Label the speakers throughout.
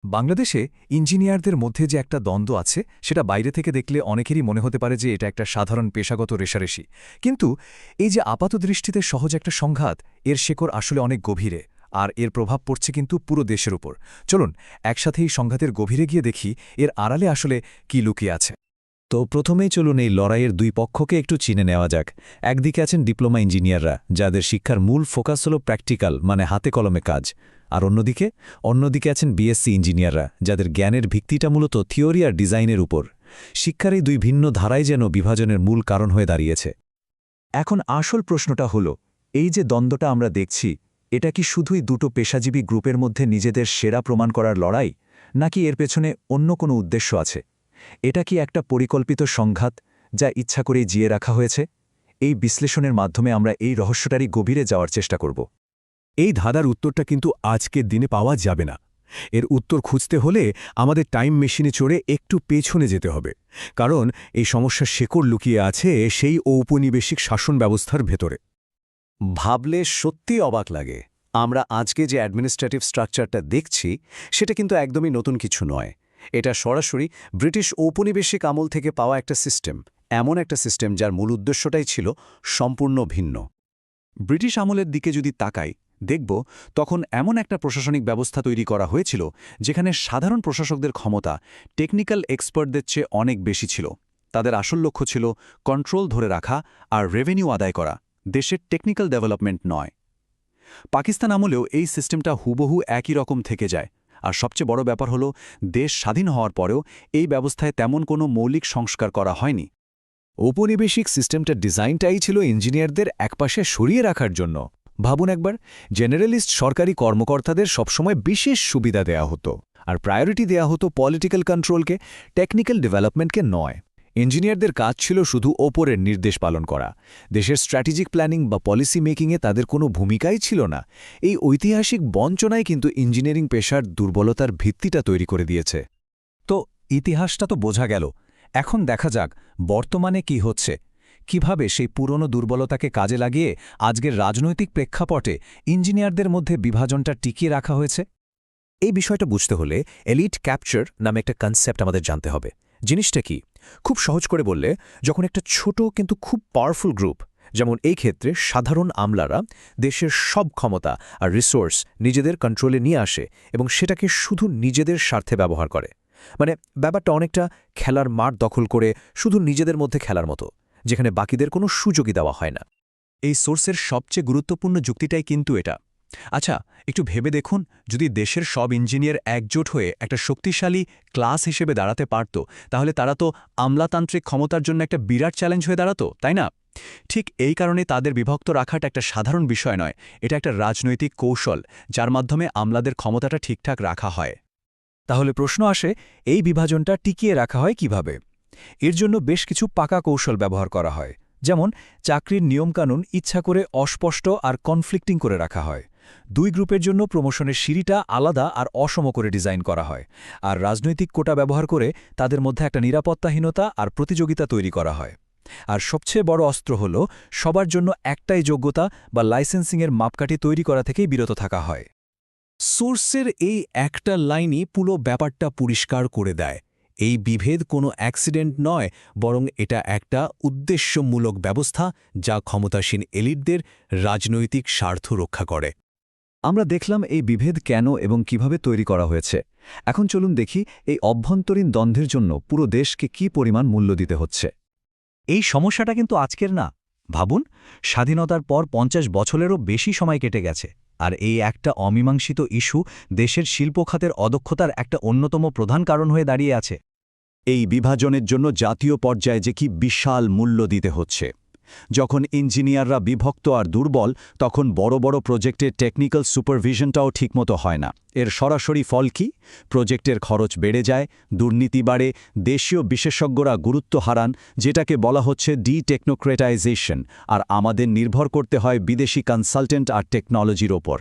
Speaker 1: বাংলাদেশে ইঞ্জিনিয়ারদের মধ্যে যে একটা দ্বন্দ্ব আছে সেটা বাইরে থেকে দেখলে অনেকেরই মনে হতে পারে যে এটা একটা সাধারণ পেশাগত রেষারেষি, কিন্তু এই যে আপাতদৃষ্টিতে সহজ একটা সংঘাত, এর শেকড় আসলে অনেক গভীরে, আর এর প্রভাব পড়ছে কিন্তু পুরো দেশের উপর। চলুন একসাথে এই সংঘাতের গভীরে গিয়ে দেখি এর আড়ালে আসলে কি লুকিয়ে আছে।
Speaker 2: তো প্রথমেই চলুন এই লড়াইয়ের দুই পক্ষকে একটু চিনে নেওয়া যাক। একদিকে আছেন ডিপ্লোমা ইঞ্জিনিয়াররা, যাদের শিক্ষার মূল ফোকাস হল প্র্যাকটিক্যাল, মানে হাতে কলমে কাজ। আর অন্যদিকে আছেন বিএসসি ইঞ্জিনিয়াররা, যাদের জ্ঞানের ভিত্তিটা মূলত থিওরি আর ডিজাইনের উপর। শিক্ষার এই দুই ভিন্ন ধারাই যেন বিভাজনের মূল কারণ হয়ে দাঁড়িয়েছে। এখন আসল প্রশ্নটা হলো, এই যে দ্বন্দ্বটা আমরা দেখছি, এটা কি শুধুই দুটো পেশাজীবী গ্রুপের মধ্যে নিজেদের সেরা প্রমাণ করার লড়াই, নাকি এর পেছনে অন্য কোনো উদ্দেশ্য আছে? এটা কি একটা পরিকল্পিত সংঘাত, যা ইচ্ছা করেই জিয়ে রাখা হয়েছে? এই বিশ্লেষণের মাধ্যমে আমরা এই রহস্যটারই গভীরে যাওয়ার চেষ্টা করব।
Speaker 3: এই ধাঁধার উত্তরটা কিন্তু আজকের দিনে পাওয়া যাবে না। এর উত্তর খুঁজতে হলে আমাদের টাইম মেশিনে চড়ে একটু পেছনে যেতে হবে, কারণ এই সমস্যার শেকড় লুকিয়ে আছে সেই ঔপনিবেশিক শাসন ব্যবস্থার ভেতরে।
Speaker 2: ভাবলে সত্যি অবাক লাগে, আমরা আজকে যে অ্যাডমিনিস্ট্রেটিভ স্ট্রাকচারটা দেখছি সেটা কিন্তু একদমই নতুন কিছু নয়। এটা সরাসরি ব্রিটিশ ঔপনিবেশিক আমল থেকে পাওয়া একটা সিস্টেম, এমন একটা সিস্টেম যার মূল উদ্দেশ্যটাই ছিল সম্পূর্ণ ভিন্ন। ব্রিটিশ আমলের দিকে যদি তাকাই, দেখব তখন এমন একটা প্রশাসনিক ব্যবস্থা তৈরি করা হয়েছিল যেখানে সাধারণ প্রশাসকদের ক্ষমতা টেকনিক্যাল এক্সপার্টদের চেয়ে অনেক বেশি ছিল। তাদের আসল লক্ষ্য ছিল কন্ট্রোল ধরে রাখা আর রেভিনিউ আদায় করা, দেশের টেকনিক্যাল ডেভেলপমেন্ট নয়। পাকিস্তান আমলেও এই সিস্টেমটা হুবহু একই রকম থেকে যায়। আর সবচেয়ে বড় ব্যাপার হলো, দেশ স্বাধীন হওয়ার পরেও এই ব্যবস্থায় তেমন কোনো মৌলিক সংস্কার করা হয়নি।
Speaker 1: ঔপনিবেশিক সিস্টেমটার ডিজাইনটাই ছিল ইঞ্জিনিয়ারদের একপাশে সরিয়ে রাখার জন্য। ভাবুন একবার, জেনারেলিস্ট সরকারি কর্মকর্তাদের সবসময় বিশেষ সুবিধা দেয়া হতো, আর প্রায়োরিটি দেয়া হতো পলিটিক্যাল কন্ট্রোলকে, টেকনিক্যাল ডেভেলপমেন্টকে নয়। ইঞ্জিনিয়ারদের কাজ ছিল শুধু ওপরের নির্দেশ পালন করা। দেশের স্ট্র্যাটেজিক প্ল্যানিং বা পলিসি মেকিংয়ে তাদের কোনো ভূমিকাই ছিল না। এই ঐতিহাসিক বঞ্চনাই কিন্তু ইঞ্জিনিয়ারিং পেশার দুর্বলতার ভিত্তিটা তৈরি করে দিয়েছে।
Speaker 2: তো ইতিহাসটা তো বোঝা গেল, এখন দেখা যাক বর্তমানে কি হচ্ছে, কিভাবে সেই পুরনো দুর্বলতাকে কাজে লাগিয়ে আজকের রাজনৈতিক প্রেক্ষাপটে ইঞ্জিনিয়ারদের মধ্যে বিভাজনটা টিকিয়ে রাখা হয়েছে। এই বিষয়টা বুঝতে হলে এলিট ক্যাপচার নামে একটা কনসেপ্ট আমাদের জানতে হবে। জিনিসটা কি? খুব সহজ করে বললে, যখন একটা ছোট কিন্তু খুব পাওয়ারফুল গ্রুপ, যেমন এই ক্ষেত্রে সাধারণ আমলারা, দেশের সব ক্ষমতা আর রিসোর্স নিজেদের কন্ট্রোলে নিয়ে আসে এবং সেটাকে শুধু নিজেদের স্বার্থে ব্যবহার করে, মানে ব্যাপারটা অনেকটা খেলার মাঠ দখল করে শুধু নিজেদের মধ্যে খেলার মতো, যেখানে বাকিদের কোনো সুযোগই দেওয়া হয় না। এই সোর্সের সবচেয়ে গুরুত্বপূর্ণ যুক্তিটাই কিন্তু এটা। আচ্ছা, একটু ভেবে দেখুন, যদি দেশের সব ইঞ্জিনিয়ার একজোট হয়ে একটা শক্তিশালী ক্লাস হিসেবে দাঁড়াতে পারত, তাহলে তারা তো আমলাতান্ত্রিক ক্ষমতার জন্য একটা বিরাট চ্যালেঞ্জ হয়ে দাঁড়াতো, তাই না? ঠিক এই কারণে তাদের বিভক্ত রাখাটা একটা সাধারণ বিষয় নয়, এটা একটা রাজনৈতিক কৌশল, যার মাধ্যমে আমলাদের ক্ষমতাটা ঠিকঠাক রাখা হয়।
Speaker 1: তাহলে প্রশ্ন আসে, এই বিভাজনটা টিকিয়ে রাখা হয় কিভাবে? এর জন্য বেশ কিছু পাকা কৌশল ব্যবহার করা হয়। যেমন, চাকরির নিয়মকানুন ইচ্ছা করে অস্পষ্ট আর কনফ্লিক্টিং করে রাখা হয়। দুই গ্রুপের জন্য প্রমোশনের সিঁড়িটা আলাদা আর অসম করে ডিজাইন করা হয়। আর রাজনৈতিক কোটা ব্যবহার করে তাদের মধ্যে একটা নিরাপত্তাহীনতা আর প্রতিযোগিতা তৈরি করা হয়। আর সবচেয়ে বড় অস্ত্র হল, সবার জন্য একটাই যোগ্যতা বা লাইসেন্সিংয়ের মাপকাঠি তৈরি করা থেকেই বিরত থাকা হয়।
Speaker 2: সোর্সের এই একটা লাইনই পুরো ব্যাপারটা পরিষ্কার করে দেয়। এই বিভেদ কোনো অ্যাক্সিডেন্ট নয়, বরং এটা একটা উদ্দেশ্যমূলক ব্যবস্থা, যা ক্ষমতাসীন এলিটদের রাজনৈতিক স্বার্থ রক্ষা করে।
Speaker 1: আমরা দেখলাম এই বিভেদ কেন এবং কিভাবে তৈরি করা হয়েছে। এখন চলুন দেখি এই অভ্যন্তরীণ দ্বন্দ্বের জন্য পুরো দেশকে কী পরিমাণ মূল্য দিতে হচ্ছে।
Speaker 2: এই সমস্যাটা কিন্তু আজকের না। ভাবুন, স্বাধীনতার পর 50 বছরেরও বেশি সময় কেটে গেছে, আর এই একটা অমীমাংসিত ইস্যু দেশের শিল্পখাতের অদক্ষতার একটা অন্যতম প্রধান কারণ হয়ে দাঁড়িয়ে আছে।
Speaker 3: এই বিভাজনের জন্য জাতীয় পর্যায়ে যে কি বিশাল মূল্য দিতে হচ্ছে। যখন ইঞ্জিনিয়াররা বিভক্ত আর দুর্বল, তখন বড় বড় প্রজেক্টের টেকনিক্যাল সুপারভিশনটাও ঠিকমতো হয় না। এর সরাসরি ফল কি? প্রজেক্টের খরচ বেড়ে যায়, দুর্নীতি বাড়ে, দেশীয় বিশেষজ্ঞরা গুরুত্ব হারান, যেটাকে বলা হচ্ছে টেকনোক্রেটাইজেশন, আর আমাদের নির্ভর করতে হয় বিদেশি কনসালটেন্ট আর টেকনোলজির ওপর।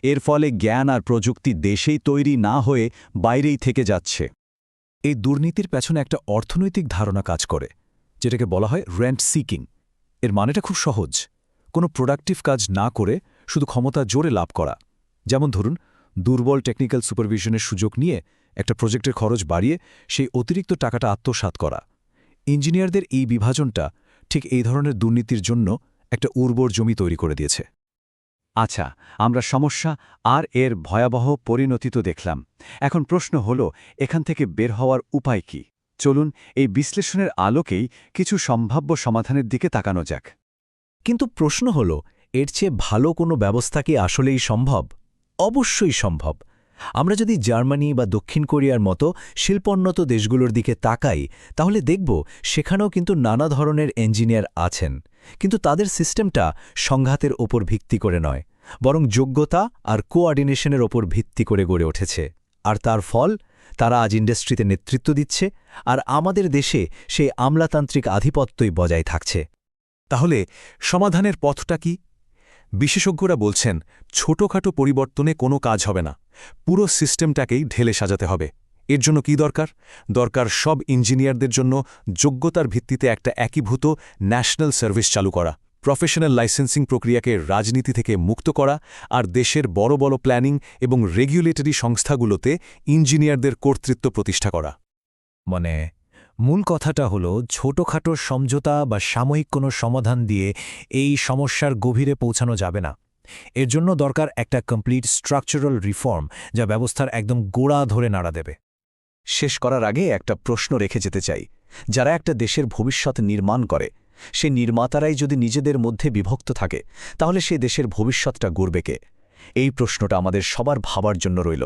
Speaker 3: এর ফলে জ্ঞান আর প্রযুক্তি দেশেই তৈরি না হয়ে বাইরেই থেকে যাচ্ছে।
Speaker 1: এই দুর্নীতির পেছনে একটা অর্থনৈতিক ধারণা কাজ করে, যেটাকে বলা হয় রেন্ট সিকিং। এর মানেটা খুব সহজ, কোনো প্রোডাক্টিভ কাজ না করে শুধু ক্ষমতা জোরে লাভ করা। যেমন ধরুন, দুর্বল টেকনিক্যাল সুপারভিশনের সুযোগ নিয়ে
Speaker 2: একটা প্রজেক্টের খরচ বাড়িয়ে সেই অতিরিক্ত টাকাটা আত্মসাৎ করা। ইঞ্জিনিয়ারদের এই বিভাজনটা ঠিক এই ধরনের দুর্নীতির জন্য একটা উর্বর জমি তৈরি করে দিয়েছে।
Speaker 3: আচ্ছা, আমরা সমস্যা আর এর ভয়াবহ পরিণতি তো দেখলাম। এখন প্রশ্ন হলো, এখান থেকে বের হওয়ার উপায় কি? চলুন এই বিশ্লেষণের আলোকেই কিছু সম্ভাব্য সমাধানের দিকে তাকানো যাক।
Speaker 1: কিন্তু প্রশ্ন হল, এর চেয়ে ভালো কোনো ব্যবস্থা কি আসলেই সম্ভব? অবশ্যই সম্ভব। আমরা যদি জার্মানি বা দক্ষিণ কোরিয়ার মতো শিল্পোন্নত দেশগুলোর দিকে তাকাই, তাহলে দেখব সেখানেও কিন্তু নানা ধরনের ইঞ্জিনিয়ার আছেন। কিন্তু তাদের সিস্টেমটা সংঘাতের ওপর ভিত্তি করে নয়, বরং যোগ্যতা আর কোঅর্ডিনেশনের ওপর ভিত্তি করে গড়ে উঠেছে। আর তার ফল, তারা আজ ইন্ডাস্ট্রিতে নেতৃত্ব দিচ্ছে, আর আমাদের দেশে সেই আমলাতান্ত্রিক আধিপত্যই বজায় থাকছে।
Speaker 2: তাহলে সমাধানের পথটা কি? বিশেষজ্ঞরা বলছেন, ছোটখাটো পরিবর্তনে কোনো কাজ হবে না, পুরো সিস্টেমটাকেই ঢেলে সাজাতে হবে। এর জন্য কি দরকার? দরকার সব ইঞ্জিনিয়ারদের জন্য যোগ্যতার ভিত্তিতে একটা একীভূত ন্যাশনাল সার্ভিস চালু করা, প্রফেশনাল লাইসেন্সিং প্রক্রিয়াকে রাজনীতি থেকে মুক্ত করা, আর দেশের বড় বড় প্ল্যানিং এবং রেগুলেটরি সংস্থাগুলোতে ইঞ্জিনিয়ারদের কর্তৃত্ব প্রতিষ্ঠা করা।
Speaker 1: মূল কথাটা হলো, ছোটখাটো সমঝোতা বা সাময়িক কোনো সমাধান দিয়ে এই সমস্যার গভীরে পৌঁছানো যাবে না। এর জন্য দরকার একটা কমপ্লিট স্ট্রাকচারাল রিফর্ম, যা ব্যবস্থার একদম গোড়া ধরে নাড়া দেবে।
Speaker 2: শেষ করার আগে একটা প্রশ্ন রেখে যেতে চাই। যারা একটা দেশের ভবিষ্যৎ নির্মাণ করে, সে নির্মাতারাই যদি নিজেদের মধ্যে বিভক্ত থাকে, তাহলে সে দেশের ভবিষ্যৎটা গড়বে কে? এই প্রশ্নটা আমাদের সবার ভাবার জন্য রইল।